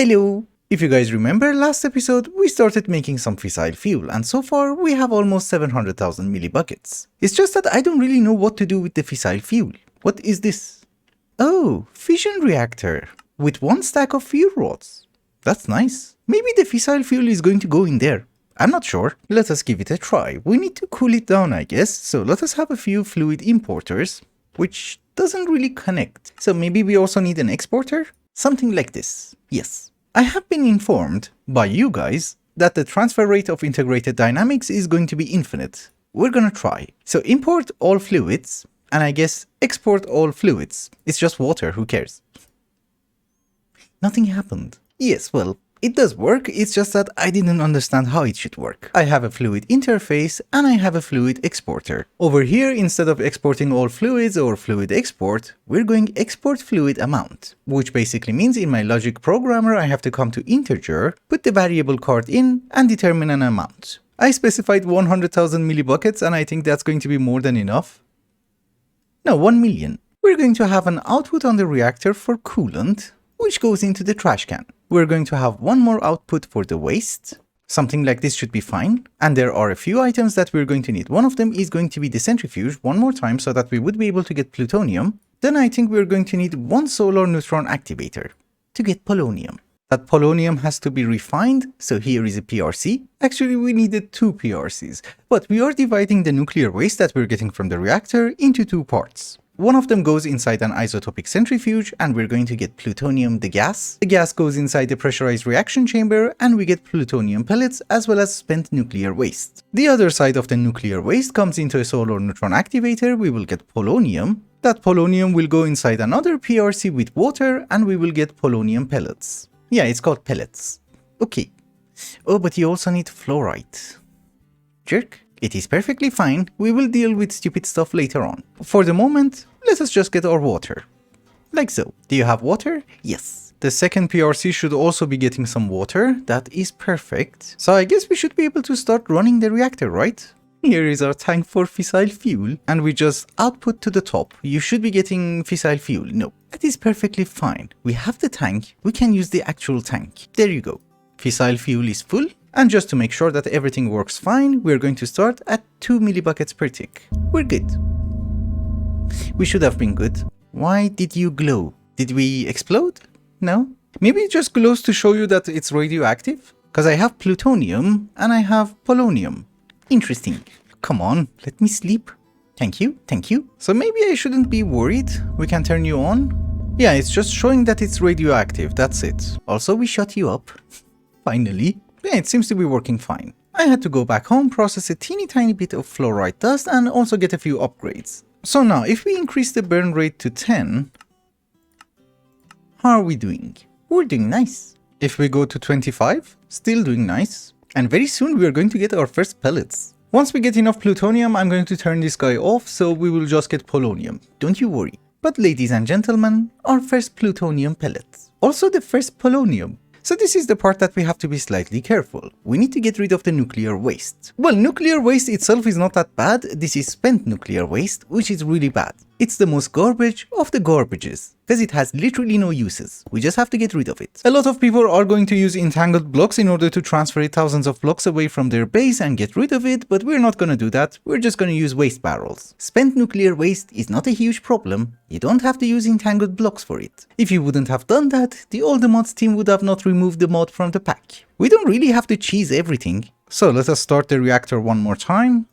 Hello! If you guys remember last episode, we started making some fissile fuel and so far we have almost 700,000 millibuckets. It's just that I don't really know what to do with the fissile fuel. What is this? Oh, fission reactor with one stack of fuel rods. That's nice. Maybe the fissile fuel is going to go in there. I'm not sure. Let us give it a try. We need to cool it down, I guess, so let us have a few fluid importers, which doesn't really connect. So maybe we also need an exporter? Something like this. Yes. I have been informed by you guys that the transfer rate of integrated dynamics is going to be infinite. We're gonna try. So import all fluids, and I guess export all fluids. It's just water, who cares? Nothing happened. Yes, well, it does work, it's just that I didn't understand how it should work. I have a fluid interface and I have a fluid exporter. Over here, instead of exporting all fluids or fluid export, we're going export fluid amount, which basically means in my logic programmer I have to come to integer, put the variable card in and determine an amount. I specified 100,000 millibuckets and I think that's going to be more than enough. No, 1 million. We're going to have an output on the reactor for coolant, which goes into the trash can. We're going to have one more output for the waste. Something like this should be fine. And there are a few items that we're going to need. One of them is going to be the centrifuge one more time so that we would be able to get plutonium. Then I think we're going to need one solar neutron activator to get polonium. That polonium has to be refined, so here is a PRC. Actually, we needed 2 PRCs, but we are dividing the nuclear waste that we're getting from the reactor into 2 parts. One of them goes inside an isotopic centrifuge and we're going to get plutonium, the gas. The gas goes inside the pressurized reaction chamber and we get plutonium pellets as well as spent nuclear waste. The other side of the nuclear waste comes into a solar neutron activator, we will get polonium. That polonium will go inside another PRC with water and we will get polonium pellets. Yeah, it's called pellets. Okay. Oh, but you also need fluorite. Jerk. It is perfectly fine, we will deal with stupid stuff later on. For the moment, let us just get our water. Like so. Do you have water? Yes. The second PRC should also be getting some water, that is perfect. So I guess we should be able to start running the reactor, right? Here is our tank for fissile fuel, and we just output to the top. You should be getting fissile fuel. No, that is perfectly fine. We have the tank, we can use the actual tank. There you go. Fissile fuel is full. And just to make sure that everything works fine, we're going to start at 2 millibuckets per tick. We're good. We should have been good. Why did you glow? Did we explode? No? Maybe it just glows to show you that it's radioactive? Because I have plutonium and I have polonium. Interesting. Come on, let me sleep. Thank you, thank you. So maybe I shouldn't be worried. We can turn you on. Yeah, it's just showing that it's radioactive, that's it. Also, we shut you up. Finally. Yeah, it seems to be working fine. I had to go back home, process a teeny tiny bit of fluorite dust and also get a few upgrades. So now, if we increase the burn rate to 10, how are we doing? We're doing nice. If we go to 25, still doing nice. And very soon we are going to get our first pellets. Once we get enough plutonium, I'm going to turn this guy off, so we will just get polonium. Don't you worry. But ladies and gentlemen, our first plutonium pellets. Also the first polonium. So this is the part that we have to be slightly careful. We need to get rid of the nuclear waste. Well, nuclear waste itself is not that bad. This is spent nuclear waste, which is really bad. It's the most garbage of the garbages, because it has literally no uses. We just have to get rid of it. A lot of people are going to use entangled blocks in order to transfer it thousands of blocks away from their base and get rid of it, but we're not going to do that. We're just going to use waste barrels. Spent nuclear waste is not a huge problem. You don't have to use entangled blocks for it. If you wouldn't have done that, the All the Mods team would have not removed the mod from the pack. We don't really have to cheese everything. So let us start the reactor one more time.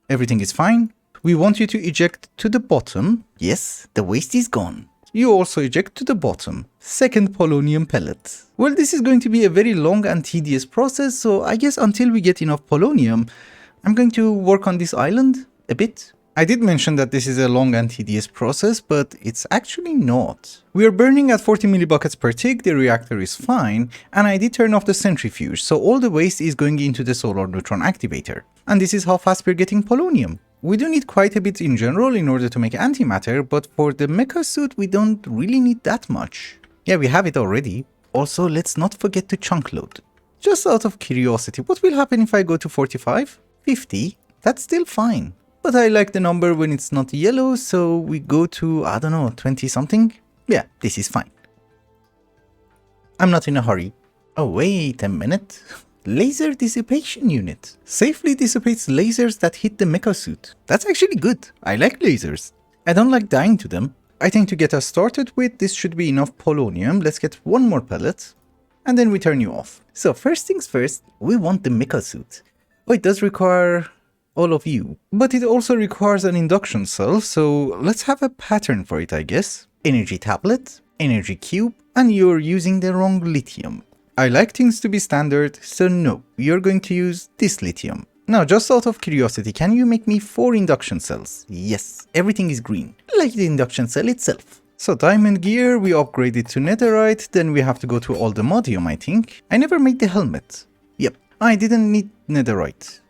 Everything is fine. We want you to eject to the bottom. Yes, the waste is gone. You also eject to the bottom. Second polonium pellet. Well, this is going to be a very long and tedious process, so I guess until we get enough polonium, I'm going to work on this island a bit. I did mention that this is a long and tedious process, but it's actually not. We are burning at 40 millibuckets per tick, the reactor is fine, and I did turn off the centrifuge, so all the waste is going into the solar neutron activator. And this is how fast we're getting polonium. We do need quite a bit in general in order to make antimatter, but for the mecha suit we don't really need that much. Yeah, we have it already. Also, let's not forget to chunk load. Just out of curiosity, what will happen if I go to 45? 50? That's still fine. But I like the number when it's not yellow, so we go to, I don't know, 20 something? Yeah, this is fine. I'm not in a hurry. Oh wait a minute. Laser dissipation unit. Safely dissipates lasers that hit the mecha suit. That's actually good. I like lasers. I don't like dying to them. I think to get us started with, this should be enough polonium. Let's get one more pellet. And then we turn you off. So first things first, we want the mecha suit. Oh, it does require all of you. But it also requires an induction cell, so let's have a pattern for it, I guess. Energy tablet, energy cube, and you're using the wrong lithium. I like things to be standard, so no, you're going to use this lithium. Now, just out of curiosity, can you make me 4 induction cells? Yes, everything is green, like the induction cell itself. So diamond gear, we upgrade it to netherite, then we have to go to aldemodium, I think. I never made the helmet. Yep, I didn't need netherite.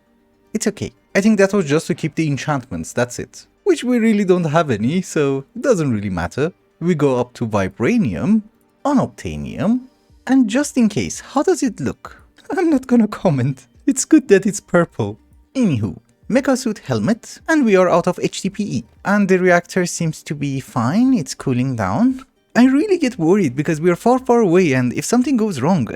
It's okay. I think that was just to keep the enchantments, that's it. Which we really don't have any, so it doesn't really matter. We go up to vibranium, unobtainium, and just in case, how does it look? I'm not gonna comment. It's good that it's purple. Anywho, mecha suit helmet, and we are out of HDPE. And the reactor seems to be fine, it's cooling down. I really get worried because we are far away and if something goes wrong,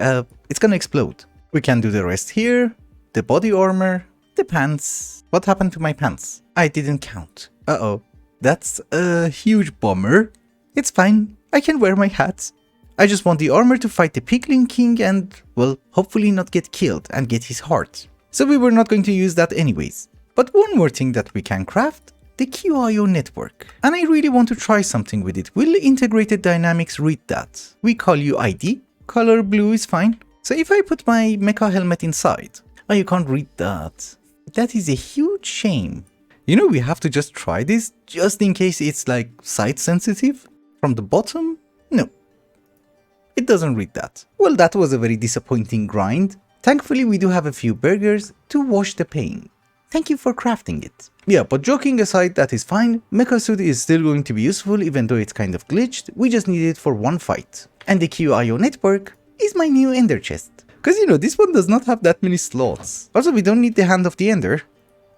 it's gonna explode. We can do the rest here, the body armor, the pants. What happened to my pants? I didn't count. Uh-oh. That's a huge bummer. It's fine, I can wear my hat. I just want the armor to fight the Piglin King and, well, hopefully not get killed and get his heart. So we were not going to use that anyways. But one more thing that we can craft, the QIO network. And I really want to try something with it. Will integrated dynamics read that? We call you ID. Color blue is fine. So if I put my mecha helmet inside, oh, you can't read that. That is a huge shame. You know, we have to just try this just in case it's like site sensitive. From the bottom, no. It doesn't read that. Well, that was a very disappointing grind. Thankfully, we do have a few burgers to wash the pain. Thank you for crafting it. Yeah, but joking aside, that is fine. Mecha suit is still going to be useful even though it's kind of glitched. We just need it for one fight. And the QIO network is my new ender chest. Because you know, this one does not have that many slots. Also, we don't need the hand of the ender,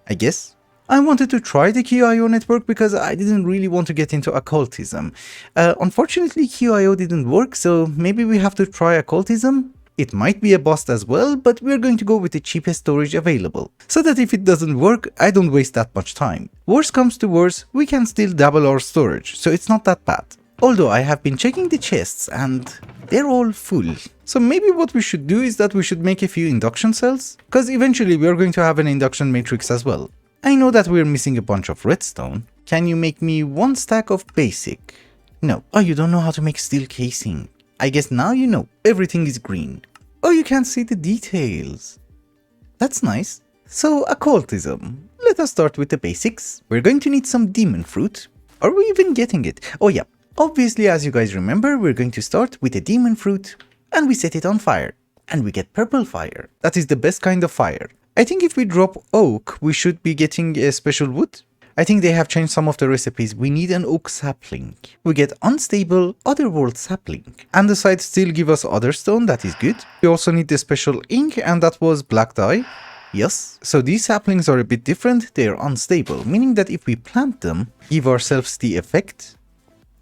I guess. I wanted to try the QIO network because I didn't really want to get into occultism. Unfortunately, QIO didn't work, so maybe we have to try occultism. It might be a bust as well, but we're going to go with the cheapest storage available, so that if it doesn't work, I don't waste that much time. Worst comes to worst, we can still double our storage, so it's not that bad. Although I have been checking the chests and they're all full. So maybe what we should do is that we should make a few induction cells, because eventually we're going to have an induction matrix as well. I know that we're missing a bunch of redstone. Can you make me 1 stack of basic? No. Oh, you don't know how to make steel casing. I guess now you know. Everything is green. Oh, you can't see the details. That's nice. So, occultism. Let us start with the basics. We're going to need some demon fruit. Are we even getting it? Oh yeah. Obviously, as you guys remember, we're going to start with a demon fruit and we set it on fire. And we get purple fire. That is the best kind of fire. I think if we drop oak, we should be getting a special wood. I think they have changed some of the recipes. We need an oak sapling. We get unstable otherworld sapling. And the sides still give us other stone, that is good. We also need the special ink, and that was black dye. Yes. So these saplings are a bit different. They are unstable, meaning that if we plant them, give ourselves the effect,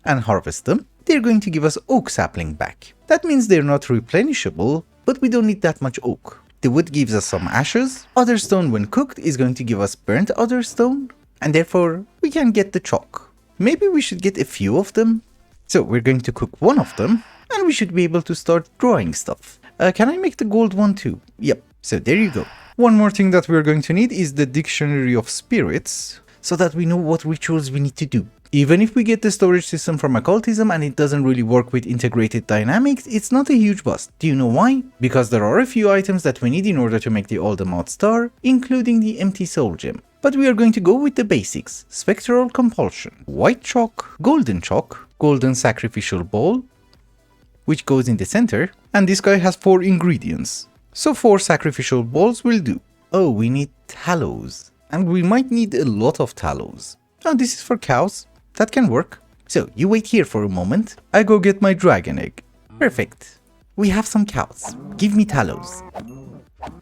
and harvest them, they're going to give us oak sapling back. That means they're not replenishable, but we don't need that much oak. The wood gives us some ashes, other stone when cooked is going to give us burnt other stone, and therefore we can get the chalk. Maybe we should get a few of them. So we're going to cook one of them, and we should be able to start drawing stuff. Can I make the gold one too? Yep, so there you go. One more thing that we're going to need is the Dictionary of Spirits, so that we know what rituals we need to do. Even if we get the storage system from occultism and it doesn't really work with integrated dynamics, it's not a huge bust. Do you know why? Because there are a few items that we need in order to make the Aldemod Star, including the empty soul gem. But we are going to go with the basics: spectral compulsion, white chalk, golden sacrificial bowl, which goes in the center, and this guy has 4 ingredients. So 4 sacrificial bowls will do. Oh, we need tallows. And we might need a lot of tallows. Oh, this is for cows. That can work. So, you wait here for a moment. I go get my dragon egg. Perfect. We have some cows. Give me tallows.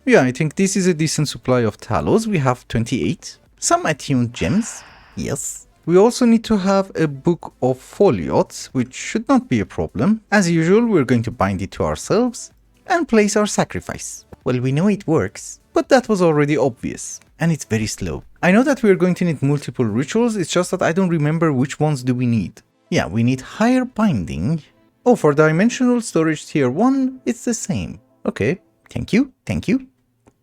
Yeah, I think this is a decent supply of tallows. We have 28. Some attuned gems. Yes. We also need to have a book of foliots, which should not be a problem. As usual, we're going to bind it to ourselves. and place our sacrifice. Well, we know it works, but that was already obvious, and it's very slow. I know that we're going to need multiple rituals, it's just that I don't remember which ones do we need. Yeah, we need higher binding. Oh, for dimensional storage tier 1, it's the same. Okay, thank you, thank you.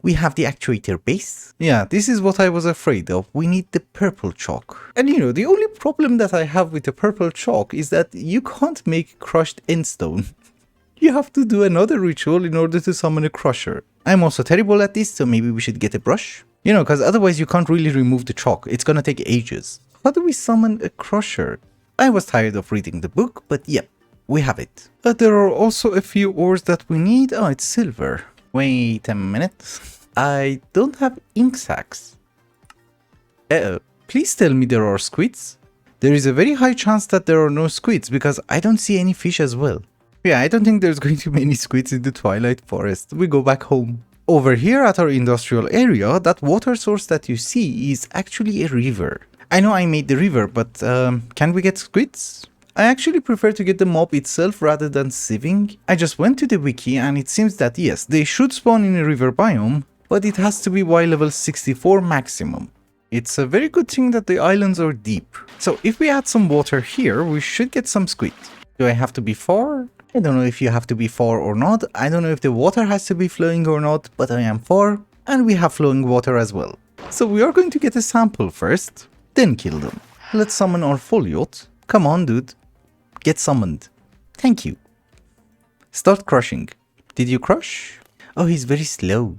We have the actuator base. Yeah, this is what I was afraid of. We need the purple chalk. And you know, the only problem that I have with the purple chalk is that you can't make crushed endstone. You have to do another ritual in order to summon a crusher. I'm also terrible at this, so maybe we should get a brush. You know, because otherwise you can't really remove the chalk. It's gonna take ages. How do we summon a crusher? I was tired of reading the book, but yep, we have it. But there are also a few ores that we need. Oh, it's silver. Wait a minute. I don't have ink sacs. Please tell me there are squids. There is a very high chance that there are no squids because I don't see any fish as well. Yeah, I don't think there's going to be any squids in the Twilight Forest. We go back home. Over here at our industrial area, that water source that you see is actually a river. I know I made the river, but can we get squids? I actually prefer to get the mob itself rather than sieving. I just went to the wiki and it seems that yes, they should spawn in a river biome, but it has to be Y level 64 maximum. It's a very good thing that the islands are deep. So if we add some water here, we should get some squid. Do I have to be far? I don't know if you have to be far or not. I don't know if the water has to be flowing or not, but I am far and we have flowing water as well. So we are going to get a sample first, then kill them. Let's summon our foliot. Come on, dude. Get summoned. Thank you. Start crushing. Did you crush? Oh, he's very slow.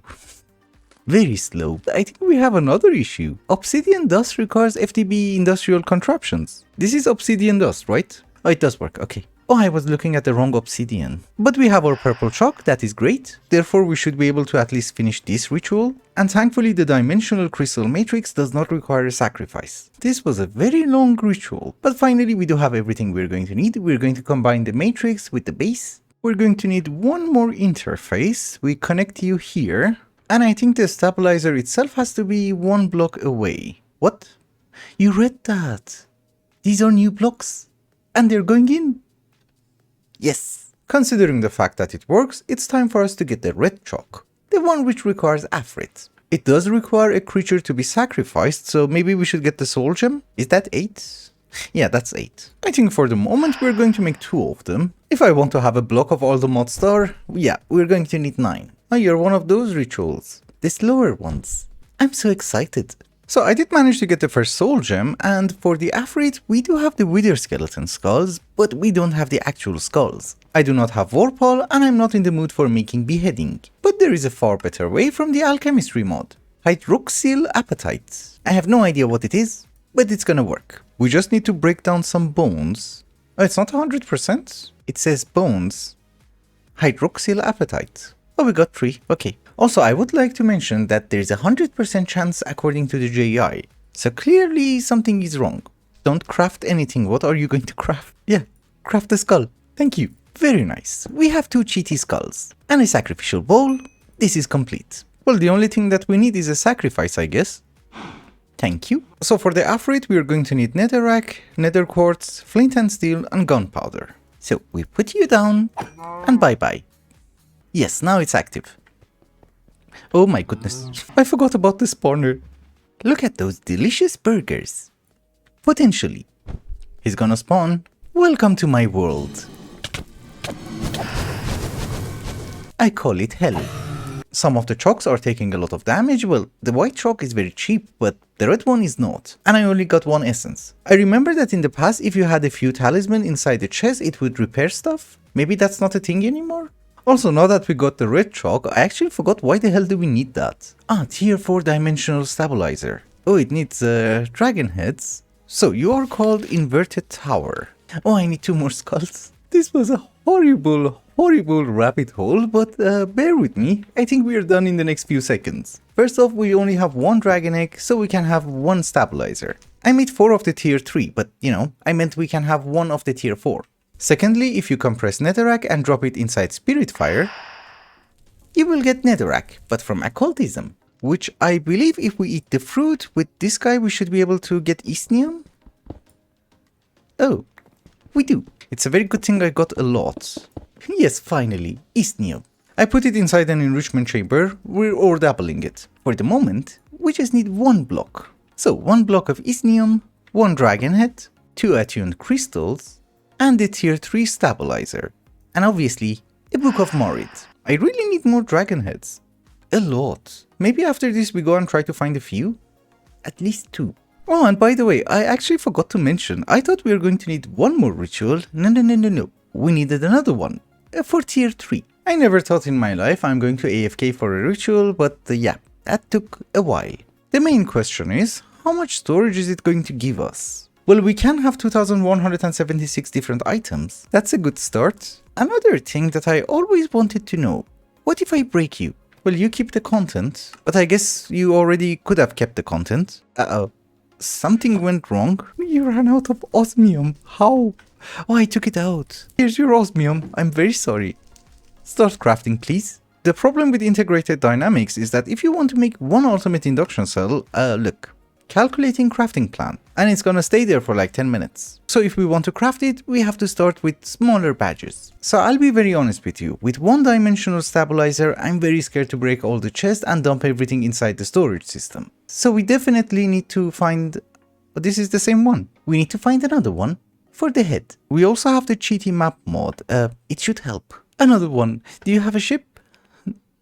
Very slow. I think we have another issue. Obsidian Thus requires FTB industrial contraptions. This is Obsidian Thus, right? Oh, it does work. Okay. Oh, I was looking at the wrong obsidian. But we have our purple chalk, that is great. Therefore, we should be able to at least finish this ritual. And thankfully, the dimensional crystal matrix does not require a sacrifice. This was a very long ritual. But finally, we do have everything we're going to need. We're going to combine the matrix with the base. We're going to need one more interface. We connect you here. And I think the stabilizer itself has to be 1 block away. What? You read that? These are new blocks. And they're going in. Yes. Considering the fact that it works, it's time for us to get the red chalk. The one which requires Afrit. It does require a creature to be sacrificed, so maybe we should get the soul gem? Is that 8? Yeah, that's 8. I think for the moment we're going to make 2 of them. If I want to have a block of all the mod star, yeah, we're going to need 9. Oh, you're one of those rituals. The slower ones. I'm so excited. So I did manage to get the first soul gem, and for the Afrit, we do have the wither skeleton skulls, but we don't have the actual skulls. I do not have Vorpal, and I'm not in the mood for making beheading. But there is a far better way from the alchemistry mod. Hydroxyl apatite. I have no idea what it is, but it's gonna work. We just need to break down some bones. Oh, it's not 100%. It says bones. Hydroxyl apatite. Oh, we got 3. Okay. Also, I would like to mention that there's a 100% chance according to the JI. So clearly something is wrong. Don't craft anything. What are you going to craft? Yeah, craft a skull. Thank you. Very nice. We have 2 cheaty skulls and a sacrificial bowl. This is complete. Well, the only thing that we need is a sacrifice, I guess. Thank you. So for the Afrit, we are going to need netherrack, nether quartz, flint and steel, and gunpowder. So we put you down and bye-bye. Yes, now it's active. Oh my goodness, I forgot about the spawner. Look at those delicious burgers. Potentially. He's gonna spawn. Welcome to my world. I call it hell. Some of the chalks are taking a lot of damage. Well, the white chalk is very cheap, but the red one is not. And I only got 1 essence. I remember that in the past, if you had a few talisman inside the chest, it would repair stuff. Maybe that's not a thing anymore? Also, now that we got the red chalk, I actually forgot why the hell do we need that. Ah, tier 4 dimensional stabilizer. Oh, it needs dragon heads. So you are called Inverted Tower. Oh, I need 2 more skulls. This was a horrible rabbit hole, but bear with me. I think we are done in the next few seconds. First off, we only have 1 dragon egg, so we can have 1 stabilizer. I made 4 of the tier 3, but you know, I meant we can have 1 of the tier 4. Secondly, if you compress netherrack and drop it inside Spiritfire, you will get netherrack, but from Occultism, which I believe if we eat the fruit with this guy we should be able to get Isnium? Oh, we do. It's a very good thing I got a lot. Yes, finally, Isnium. I put it inside an enrichment chamber, we're ore dabbling it. For the moment, we just need one block. So 1 block of isnium, 1 dragon head, 2 attuned crystals, and a tier 3 stabilizer. And obviously, a book of Morit. I really need more dragon heads. A lot. Maybe after this we go and try to find a few? At least 2. Oh, and by the way, I actually forgot to mention, I thought we were going to need 1 more ritual. No. We needed another one. For tier 3. I never thought in my life I'm going to AFK for a ritual, but yeah, that took a while. The main question is, how much storage is it going to give us? Well, we can have 2176 different items. That's a good start. Another thing that I always wanted to know, what if I break you? Well, you keep the content, but I guess you already could have kept the content. Uh-oh. Something went wrong. You ran out of osmium. How? Oh, I took it out. Here's your osmium. I'm very sorry. Start crafting, please. The problem with integrated dynamics is that if you want to make one ultimate induction cell, look, calculating crafting plan, and it's gonna stay there for like 10 minutes. So if we want to craft it, we have to start with smaller batches. So I'll be very honest with you, with one-dimensional stabilizer, I'm very scared to break all the chests and dump everything inside the storage system. So we definitely need to find, this is the same one. We need to find another one for the head. We also have the cheaty map mod, it should help. Another one. Do you have a ship?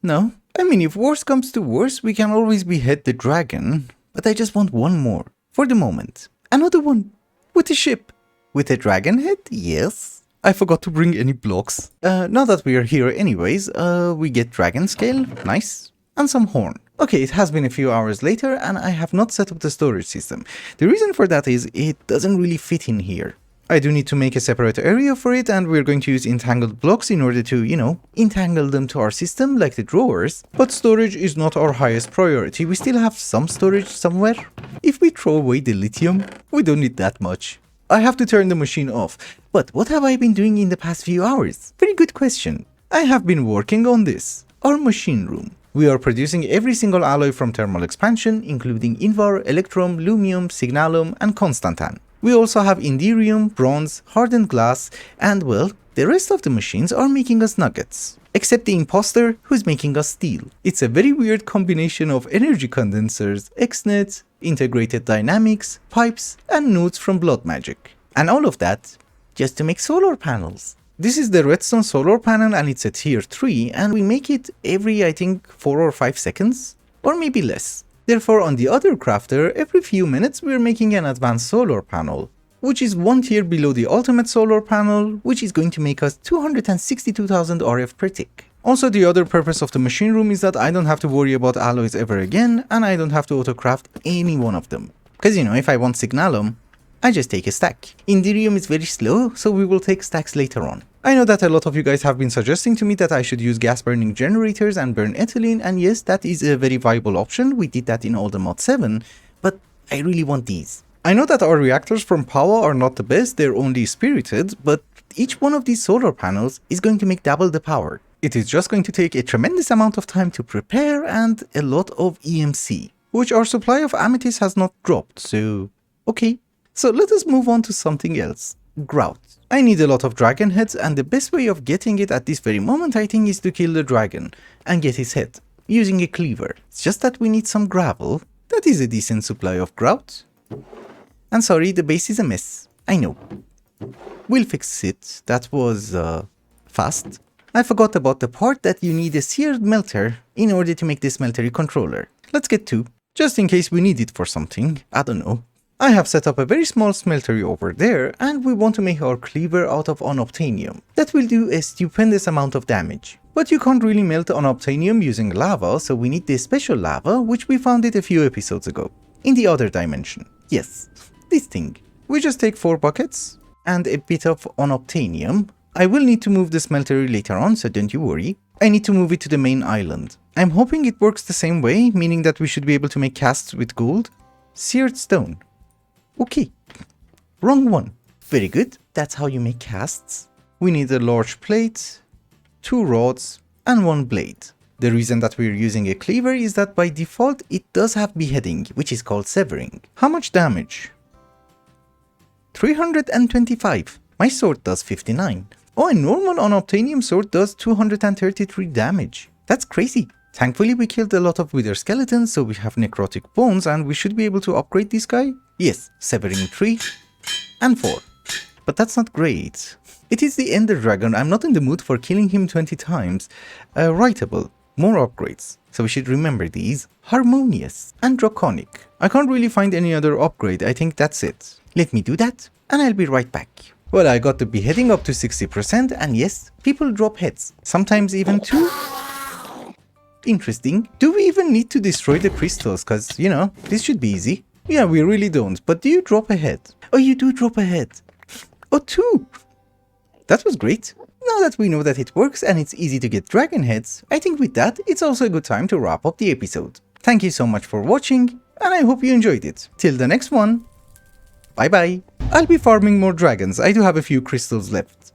No? I mean, if worse comes to worse, we can always behead the dragon, but I just want one more, for the moment. Another one, with a ship. With a dragon head? Yes. I forgot to bring any blocks. Now that we are here anyways, we get dragon scale, nice, and some horn. Okay, it has been a few hours later, and I have not set up the storage system. The reason for that is, it doesn't really fit in here. I do need to make a separate area for it, and we're going to use entangled blocks in order to, you know, entangle them to our system like the drawers. But storage is not our highest priority, we still have some storage somewhere. If we throw away the lithium, we don't need that much. I have to turn the machine off. But what have I been doing in the past few hours? Very good question. I have been working on this, our machine room. We are producing every single alloy from thermal expansion, including Invar, Electrum, Lumium, Signalum, and Constantan. We also have Indirium, Bronze, Hardened Glass, and well, the rest of the machines are making us nuggets. Except the imposter, who's making us steel. It's a very weird combination of energy condensers, X-nets, integrated dynamics, pipes, and nodes from blood magic. And all of that, just to make solar panels. This is the redstone solar panel and it's a tier 3, and we make it every, I think, 4 or 5 seconds, or maybe less. Therefore, on the other crafter, every few minutes we're making an advanced solar panel, which is 1 tier below the ultimate solar panel, which is going to make us 262,000 RF per tick. Also, the other purpose of the machine room is that I don't have to worry about alloys ever again, and I don't have to auto-craft any one of them. Cause you know, if I want Signalum, I just take a stack. Indirium is very slow, so we will take stacks later on. I know that a lot of you guys have been suggesting to me that I should use gas burning generators and burn ethylene, and yes, that is a very viable option. We did that in Older Mod 7, but I really want these. I know that our reactors from Power are not the best, they're only spirited, but each one of these solar panels is going to make double the power. It is just going to take a tremendous amount of time to prepare and a lot of EMC, which our supply of amethyst has not dropped, so okay. So let us move on to something else. Grout. I need a lot of dragon heads, and the best way of getting it at this very moment I think is to kill the dragon and get his head, using a cleaver. It's just that we need some gravel. That is a decent supply of grout. And sorry, the base is a mess. I know. We'll fix it. That was fast. I forgot about the part that you need a seared melter in order to make this smeltery controller. Let's get 2, just in case we need it for something. I don't know. I have set up a very small smeltery over there, and we want to make our cleaver out of unobtainium. That will do a stupendous amount of damage. But you can't really melt unobtainium using lava, so we need this special lava, which we found it a few episodes ago. In the other dimension. Yes, this thing. We just take 4 buckets and a bit of unobtainium. I will need to move the smeltery later on, so don't you worry. I need to move it to the main island. I'm hoping it works the same way, meaning that we should be able to make casts with gold. Seared stone. Okay, wrong one. Very good, that's how you make casts. We need a large plate, 2 rods, and 1 blade. The reason that we're using a cleaver is that by default it does have beheading, which is called severing. How much damage? 325. My sword does 59. Oh, a normal unobtainium sword does 233 damage. That's crazy. Thankfully we killed a lot of wither skeletons, so we have necrotic bones and we should be able to upgrade this guy. Yes, severing 3 and 4. But that's not great. It is the Ender Dragon, I'm not in the mood for killing him 20 times. Writable, more upgrades. So we should remember these. Harmonious and Draconic. I can't really find any other upgrade, I think that's it. Let me do that and I'll be right back. Well, I got the beheading up to 60% and yes, people drop heads. Sometimes even 2. Interesting. Do we even need to destroy the crystals? Cause, you know, this should be easy. Yeah, we really don't. But do you drop a head? Oh, you do drop a head. Oh, 2. That was great. Now that we know that it works and it's easy to get dragon heads, I think with that, it's also a good time to wrap up the episode. Thank you so much for watching, and I hope you enjoyed it. Till the next one. Bye bye. I'll be farming more dragons. I do have a few crystals left.